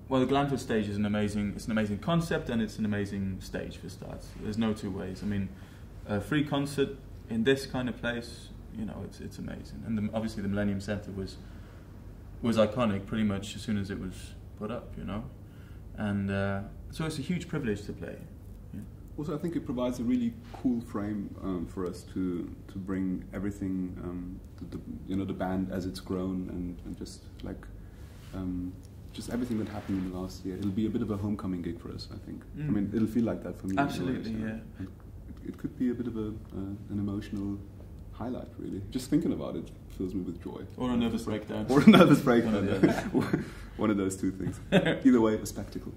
Well, the Glanford stage is an amazing concept, and it's an amazing stage for starts. There's no two ways. I mean, a free concert in this kind of place, you know, it's amazing. And obviously the Millennium Centre was iconic pretty much as soon as it was put up, you know. And so it's a huge privilege to play. Yeah. Also, I think it provides a really cool frame for us to bring everything, the band as it's grown, and just like. Just everything that happened in the last year. It'll be a bit of a homecoming gig for us, I think. I mean, it'll feel like that for me. Absolutely, anyway, so it could be a bit of an emotional highlight, really. Just thinking about it fills me with joy. Or a nervous breakdown. Or a nervous breakdown. One of those two things. Either way, a spectacle.